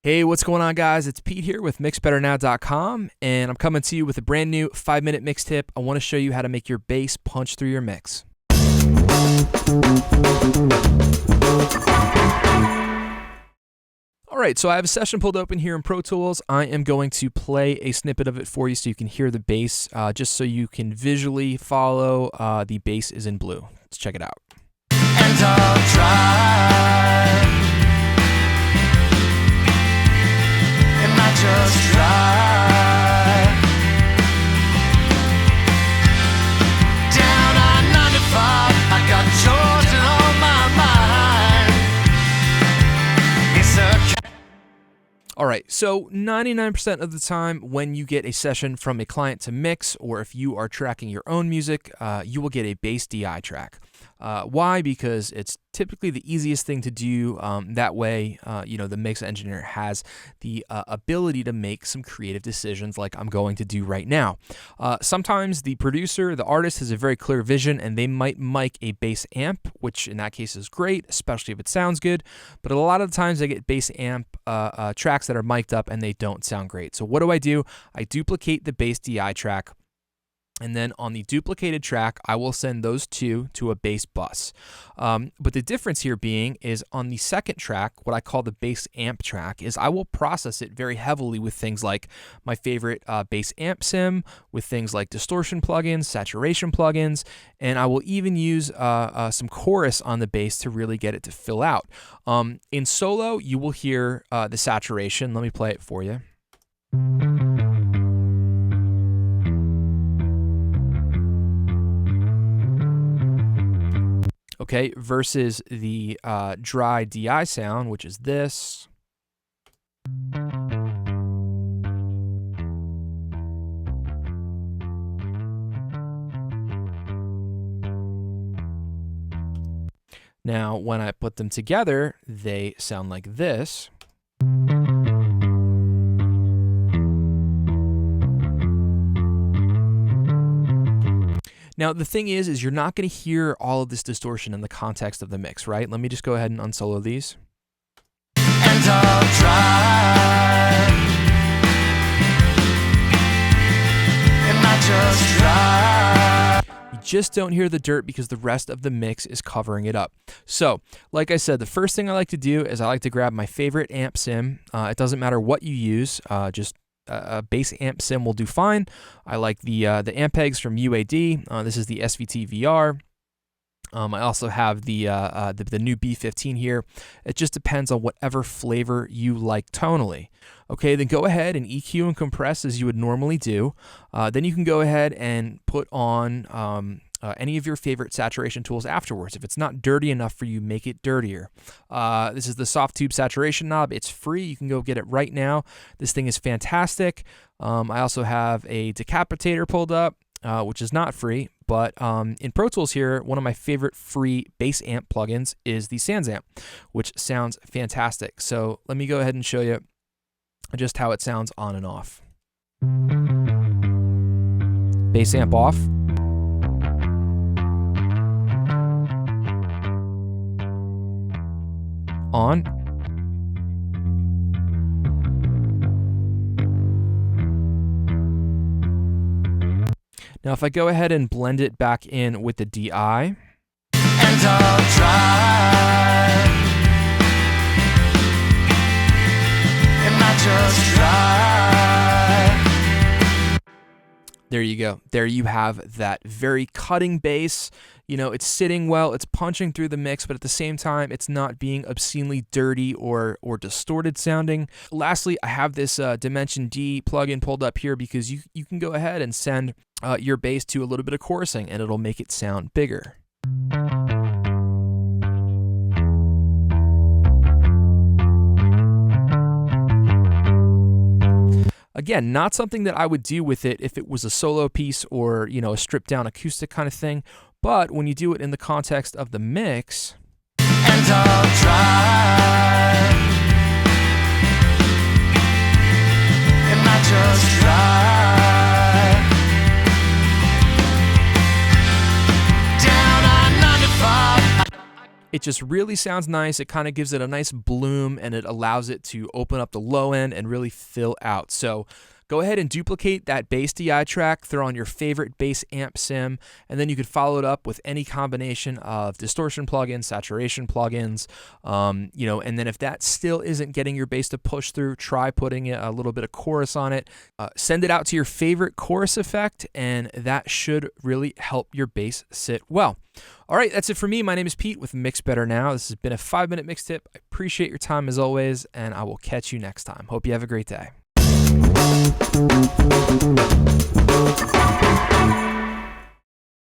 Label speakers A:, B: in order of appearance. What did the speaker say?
A: Hey, what's going on, guys? It's Pete here with MixBetterNow.com, and I'm coming to you with a brand new 5-minute mix tip. I want to show you how to make your bass punch through your mix. All right, so I have a session pulled open here in Pro Tools. I am going to play a snippet of it for you so you can hear the bass, just so you can visually follow. The bass is in blue. Let's check it out.
B: And I'll try. Just try. Down on 95, I got Jordan on my mind. It's a
A: All right, so 99% of the time when you get a session from a client to mix, or if you are tracking your own music, you will get a bass DI track. Why? Because it's typically the easiest thing to do. That way, the mix engineer has the ability to make some creative decisions like I'm going to do right now. Sometimes the producer, the artist, has a very clear vision and they might mic a bass amp, which in that case is great, especially if it sounds good. But a lot of the times I get bass amp tracks that are mic'd up and they don't sound great. So what do? I duplicate the bass DI track. And then on the duplicated track, I will send those two to a bass bus. But the difference here being is on the second track, what I call the bass amp track, is I will process it very heavily with things like my favorite bass amp sim, with things like distortion plugins, saturation plugins, and I will even use some chorus on the bass to really get it to fill out. In solo, you will hear the saturation. Let me play it for you. Okay, versus the dry DI sound, which is this. Now, when I put them together, they sound like this. Now, the thing is you're not going to hear all of this distortion in the context of the mix, right? Let me just go ahead and unsolo these.
B: And I'll try. And I just try.
A: You just don't hear the dirt because the rest of the mix is covering it up. So, like I said, the first thing I like to do is I like to grab my favorite amp sim. It doesn't matter what you use, just a bass amp sim will do fine. I like the Ampegs from UAD. This is the SVT VR. I also have the new B15 here. It just depends on whatever flavor you like tonally. Okay, then go ahead and EQ and compress as you would normally do. Then you can go ahead and put on any of your favorite saturation tools afterwards. If it's not dirty enough for you, make it dirtier. This is the soft tube saturation knob. It's free. You can go get it right now. This thing is fantastic. I also have a decapitator pulled up, which is not free, but in Pro Tools here, one of my favorite free bass amp plugins is the Sans Amp, which sounds fantastic. So let me go ahead and show you just how it sounds on and off. Bass amp off. On. Now if I go ahead and blend it back in with the DI.
B: And I'll try. And I just try.
A: There you go. There you have that very cutting bass. You know, it's sitting well, it's punching through the mix, but at the same time, it's not being obscenely dirty or distorted sounding. Lastly, I have this Dimension D plugin pulled up here because you can go ahead and send your bass to a little bit of chorusing and it'll make it sound bigger. Again, not something that I would do with it if it was a solo piece or, a stripped down acoustic kind of thing. But when you do it in the context of the mix,
B: and I'll try, and I just try, down on 95.
A: It just really sounds nice. It kind of gives it a nice bloom, and it allows it to open up the low end and really fill out. So go ahead and duplicate that bass DI track, throw on your favorite bass amp sim, and then you could follow it up with any combination of distortion plugins, saturation plugins, and then if that still isn't getting your bass to push through, try putting a little bit of chorus on it. Send it out to your favorite chorus effect, and that should really help your bass sit well. All right, that's it for me. My name is Pete with Mix Better Now. This has been a 5-minute mix tip. I appreciate your time as always, and I will catch you next time. Hope you have a great day.